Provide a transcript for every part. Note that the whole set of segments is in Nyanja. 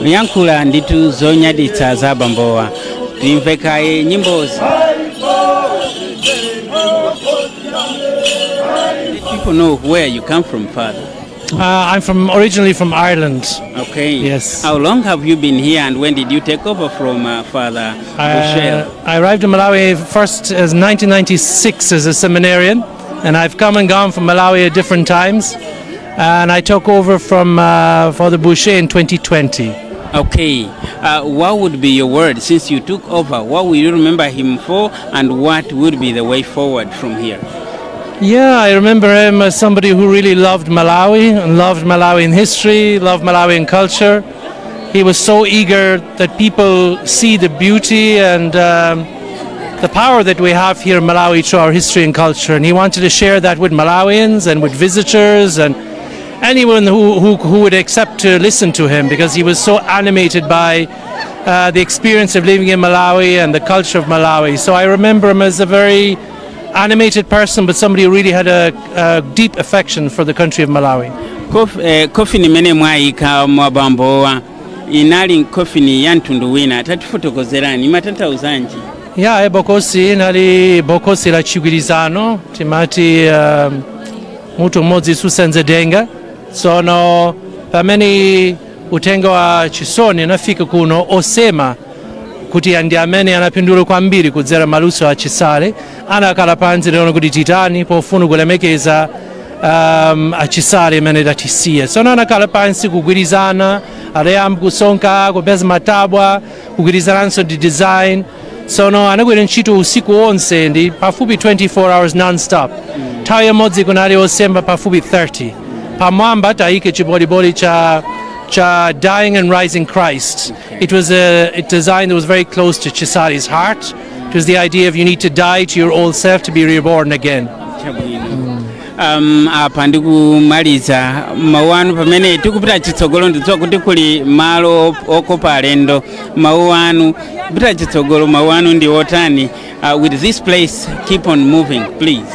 yankula nditu zonyaditsa za bambowa timvekaye nyimbozi. People know where you come from, Father. I'm originally from Ireland. Okay. Yes. How long have you been here, and when did you take over from Father Bushell? I arrived in Malawi first as 1996 as a seminarian, and I've come and gone from Malawi at different times. And I took over from Father Boucher in 2020. Okay. What would be your word since you took over? What will you remember him for, and what would be the way forward from here? Yeah, I remember him as somebody who really loved Malawi and loved Malawian history, loved Malawian culture. He was so eager that people see the beauty and the power that we have here in Malawi through our history and culture. And he wanted to share that with Malawians and with visitors and anyone who would accept to listen to him, because he was so animated by the experience of living in Malawi and the culture of Malawi. So I remember him as a very animated person, but somebody who really had a deep affection for the country of Malawi. Kofini mene mwaika mwabambowa inali kofini yantundu wina tatifotokozerani matanta uzanji. Ya bokosi nali bokosi la chigwirizano timati mutu mmodzi susenze denga sono pamene utenga wa chisoni nafika kuno osema kuti andi amene anapindula kwambiri kudzera maluso a chisale anakhala pansi lero kuti titani pofuna kulemekeza achisale amene datisiya. Sono anakhala pansi kugwirizana adayamba kusonka kupeza matabwa kugwirizananso ndi design. Sono anagwira ntchito usiku wonse ndi pafupi 24 hours non-stop. Nthawi imodzi kunali osemba pafupi 30 pamwamba tayike chiboliboli cha Dying and Rising Christ. It was a design that was very close to Chisali's heart. It was the idea of you need to die to your old self to be reborn again. Apa ndikumaliza mawanu pamene tikupita chitsogolo nditsowa kuti kuli malo okopa alendo mawanu kupita chitsogolo mawanu ndi otani. Will this place keep on moving, please?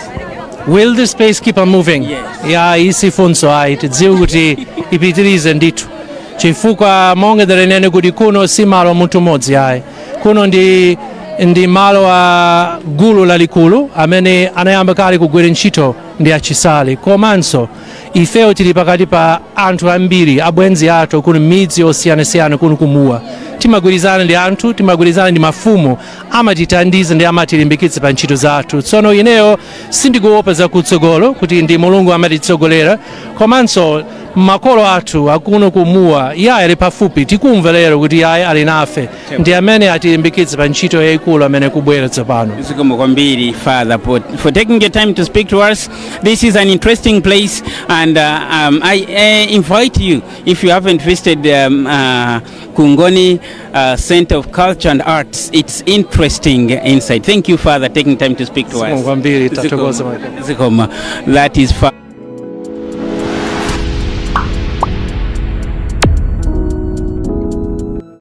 Will this place keep on moving? Yes. Ya isi funso ai tidziwe kuti ipitirize ndithu chifukwa monga dalenene kuti kuno si malo munthu mmodzi ai kuno ndi malo a gulu lalikulu amene anayamba kale kugwira ntchito ndi achisale komanso ifeyo tili pakati pa anthu ambiri abwenzi athu kuno midzi osiyanasiyana kuno kumuwa timagwirizana ndi anthu timagwirizana ndi mafumu amatithandiza ndi amatilimbikitsa pa ntchito zathu. Tsono ineyo sindikuopa za kutsogolo kuti ndi mulungu amatitsogolera komanso makolo athu akuno kumuwa iye ali pafupi tikumva lero kuti iye ali nafe ndi amene atilimbikitsa pa ntchito yayikulu amene kubwera tsopano. Zikomo kwambiri Father for taking your time to speak to us. This is an interesting place, and I invite you, if you haven't visited Kungoni Center of Culture and Arts, it's interesting inside. Thank you, Father, taking time to speak to us. Zikomo kwambiri tatokoza. Zikomo. That is